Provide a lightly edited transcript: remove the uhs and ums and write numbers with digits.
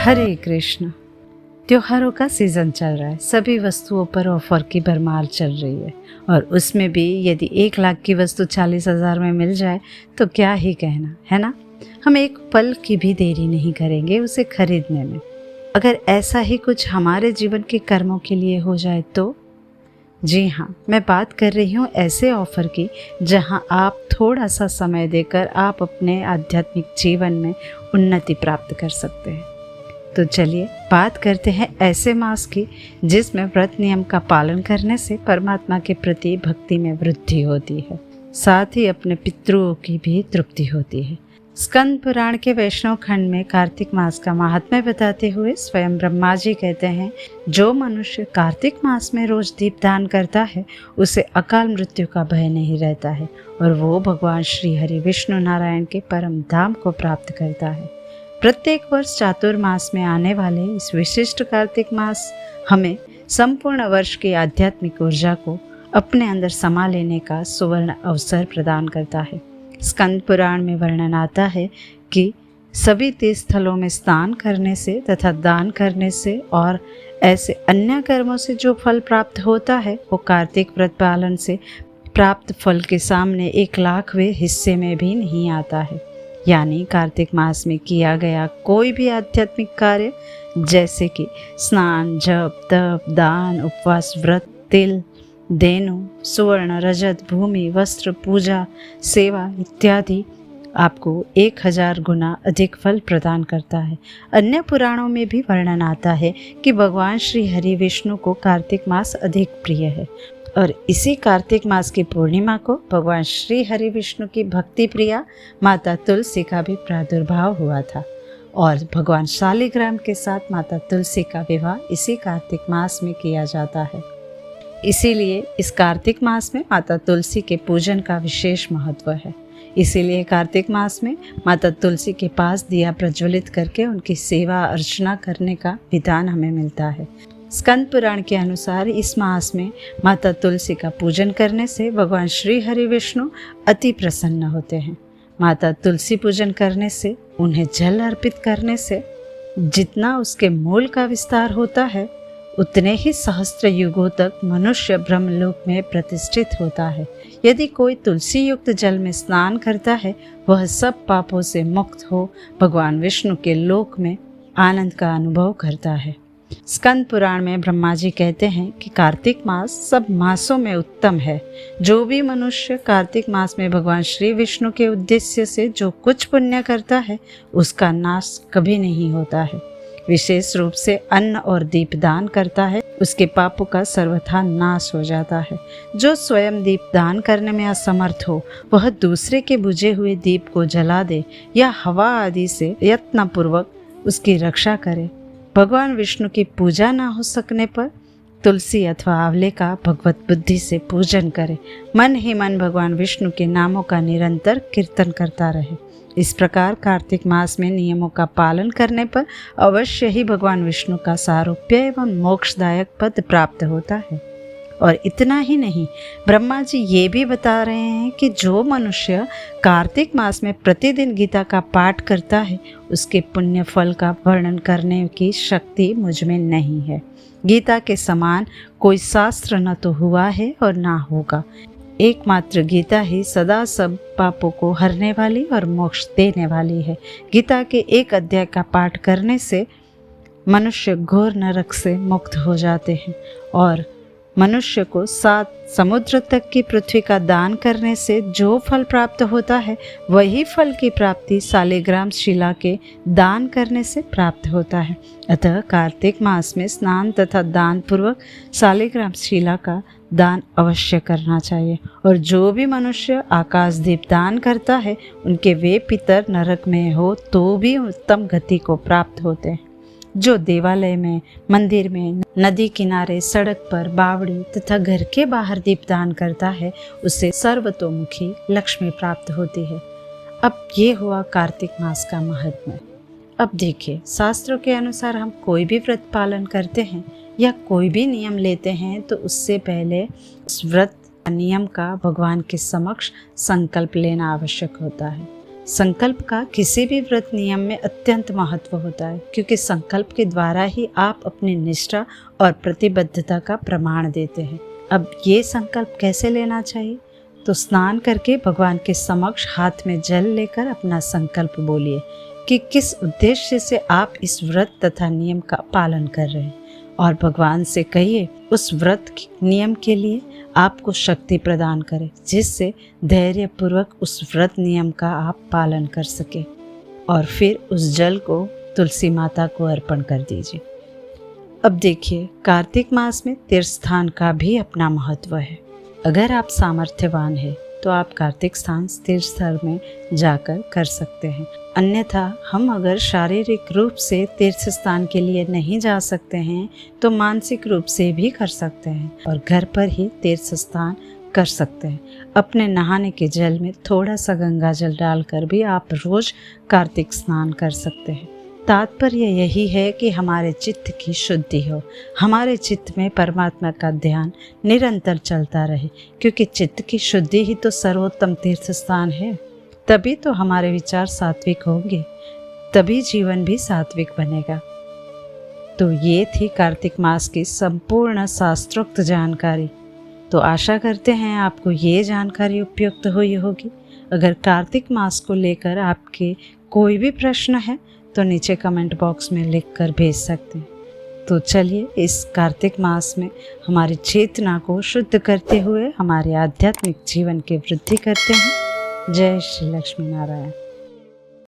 हरे कृष्ण। त्योहारों का सीजन चल रहा है, सभी वस्तुओं पर ऑफर की भरमार चल रही है और उसमें भी यदि 1 लाख की वस्तु 40,000 में मिल जाए तो क्या ही कहना, है ना। हम एक पल की भी देरी नहीं करेंगे उसे खरीदने में। अगर ऐसा ही कुछ हमारे जीवन के कर्मों के लिए हो जाए तो? जी हाँ, मैं बात कर रही हूँ ऐसे ऑफर की जहाँ आप थोड़ा सा समय देकर आप अपने आध्यात्मिक जीवन में उन्नति प्राप्त कर सकते हैं। तो चलिए बात करते हैं ऐसे मास की जिसमें व्रत नियम का पालन करने से परमात्मा के प्रति भक्ति में वृद्धि होती है, साथ ही अपने पितरों की भी तृप्ति होती है। स्कंद पुराण के वैष्णव खंड में कार्तिक मास का महात्म्य बताते हुए स्वयं ब्रह्मा जी कहते हैं, जो मनुष्य कार्तिक मास में रोज दीपदान करता है उसे अकाल मृत्यु का भय नहीं रहता है और वो भगवान श्री हरि विष्णु नारायण के परम धाम को प्राप्त करता है। प्रत्येक वर्ष चातुर्मास में आने वाले इस विशिष्ट कार्तिक मास हमें संपूर्ण वर्ष की आध्यात्मिक ऊर्जा को अपने अंदर समा लेने का सुवर्ण अवसर प्रदान करता है। स्कंद पुराण में वर्णन आता है कि सभी तीर्थ स्थलों में स्नान करने से तथा दान करने से और ऐसे अन्य कर्मों से जो फल प्राप्त होता है वो कार्तिक व्रत पालन से प्राप्त फल के सामने 1,00,000वें हिस्से में भी नहीं आता है। यानी कार्तिक मास में किया गया कोई भी आध्यात्मिक कार्य जैसे कि स्नान, जप, तप, दान, उपवास, व्रत, तिल, देनु, सुवर्ण, रजत, भूमि, वस्त्र, पूजा, सेवा इत्यादि आपको 1000 गुना अधिक फल प्रदान करता है। अन्य पुराणों में भी वर्णन आता है कि भगवान श्री हरि विष्णु को कार्तिक मास अधिक प्रिय है और इसी कार्तिक मास की पूर्णिमा को भगवान श्री हरि विष्णु की भक्ति प्रिया माता तुलसी का भी प्रादुर्भाव हुआ था और भगवान शालिग्राम के साथ माता तुलसी का विवाह इसी कार्तिक मास में किया जाता है। इसीलिए इस कार्तिक मास में माता तुलसी के पूजन का विशेष महत्व है। इसीलिए कार्तिक मास में माता तुलसी के पास दिया प्रज्वलित करके उनकी सेवा अर्चना करने का विधान हमें मिलता है। स्कंद पुराण के अनुसार इस मास में माता तुलसी का पूजन करने से भगवान श्री हरि विष्णु अति प्रसन्न होते हैं। माता तुलसी पूजन करने से, उन्हें जल अर्पित करने से जितना उसके मूल का विस्तार होता है उतने ही सहस्त्र युगों तक मनुष्य ब्रह्मलोक में प्रतिष्ठित होता है। यदि कोई तुलसी युक्त जल में स्नान करता है वह सब पापों से मुक्त हो भगवान विष्णु के लोक में आनंद का अनुभव करता है। स्कंद पुराण में ब्रह्मा जी कहते हैं कि कार्तिक मास सब मासों में उत्तम है। जो भी मनुष्य कार्तिक मास में भगवान श्री विष्णु के उद्देश्य से जो कुछ पुण्य करता है उसका नाश कभी नहीं होता है। विशेष रूप से अन्न और दीप दान करता है उसके पापों का सर्वथा नाश हो जाता है। जो स्वयं दीप दान करने में असमर्थ हो वह दूसरे के बुझे हुए दीप को जला दे या हवा आदि से यत्नपूर्वक उसकी रक्षा करे। भगवान विष्णु की पूजा ना हो सकने पर तुलसी अथवा आंवले का भगवत बुद्धि से पूजन करे। मन ही मन भगवान विष्णु के नामों का निरंतर कीर्तन करता रहे। इस प्रकार कार्तिक मास में नियमों का पालन करने पर अवश्य ही भगवान विष्णु का सारूप्य एवं मोक्षदायक पद प्राप्त होता है। और इतना ही नहीं, ब्रह्मा जी ये भी बता रहे हैं कि जो मनुष्य कार्तिक मास में प्रतिदिन गीता का पाठ करता है उसके पुण्य फल का वर्णन करने की शक्ति मुझ में नहीं है। गीता के समान कोई शास्त्र न तो हुआ है और ना होगा। एकमात्र गीता ही सदा सब पापों को हरने वाली और मोक्ष देने वाली है। गीता के एक अध्याय का पाठ करने से मनुष्य घोर नरक से मुक्त हो जाते हैं और मनुष्य को 7 समुद्र तक की पृथ्वी का दान करने से जो फल प्राप्त होता है वही फल की प्राप्ति शालिग्राम शिला के दान करने से प्राप्त होता है। अतः कार्तिक मास में स्नान तथा दान पूर्वक शालिग्राम शिला का दान अवश्य करना चाहिए। और जो भी मनुष्य आकाश दीप दान करता है उनके वे पितर नरक में हो तो भी उत्तम गति को प्राप्त होते हैं। जो देवालय में, मंदिर में, नदी किनारे, सड़क पर, बावड़ी तथा घर के बाहर दीपदान करता है उसे सर्वतोमुखी लक्ष्मी प्राप्त होती है। अब ये हुआ कार्तिक मास का महत्व। अब देखिए, शास्त्रों के अनुसार हम कोई भी व्रत पालन करते हैं या कोई भी नियम लेते हैं तो उससे पहले उस व्रत नियम का भगवान के समक्ष संकल्प लेना आवश्यक होता है। संकल्प का किसी भी व्रत नियम में अत्यंत महत्व होता है, क्योंकि संकल्प के द्वारा ही आप अपनी निष्ठा और प्रतिबद्धता का प्रमाण देते हैं। अब ये संकल्प कैसे लेना चाहिए? तो स्नान करके भगवान के समक्ष हाथ में जल लेकर अपना संकल्प बोलिए कि किस उद्देश्य से आप इस व्रत तथा नियम का पालन कर रहे हैं, और भगवान से कहिए उस व्रत नियम के लिए आपको शक्ति प्रदान करे, जिससे धैर्यपूर्वक उस व्रत नियम का आप पालन कर सके। और फिर उस जल को तुलसी माता को अर्पण कर दीजिए। अब देखिए, कार्तिक मास में तीर्थ स्थान का भी अपना महत्व है। अगर आप सामर्थ्यवान हैं तो आप कार्तिक स्थान तीर्थ स्थल में जाकर कर सकते हैं। अन्यथा हम अगर शारीरिक रूप से तीर्थ स्थान के लिए नहीं जा सकते हैं तो मानसिक रूप से भी कर सकते हैं और घर पर ही तीर्थ स्थान कर सकते हैं। अपने नहाने के जल में थोड़ा सा गंगा जल डालकर भी आप रोज कार्तिक स्नान कर सकते हैं। तात्पर्य यही है कि हमारे चित्त की शुद्धि हो, हमारे चित्त में परमात्मा का ध्यान निरंतर चलता रहे, क्योंकि चित्त की शुद्धि ही तो सर्वोत्तम तीर्थ स्थान है। तभी तो हमारे विचार सात्विक होंगे, तभी जीवन भी सात्विक बनेगा। तो ये थी कार्तिक मास की संपूर्ण शास्त्रोक्त जानकारी। तो आशा करते हैं आपको ये जानकारी उपयुक्त हुई होगी। अगर कार्तिक मास को लेकर आपके कोई भी प्रश्न है तो नीचे कमेंट बॉक्स में लिख कर भेज सकते हैं। तो चलिए इस कार्तिक मास में हमारी चेतना को शुद्ध करते हुए हमारे आध्यात्मिक जीवन की वृद्धि करते हैं। जय श्री लक्ष्मी नारायण।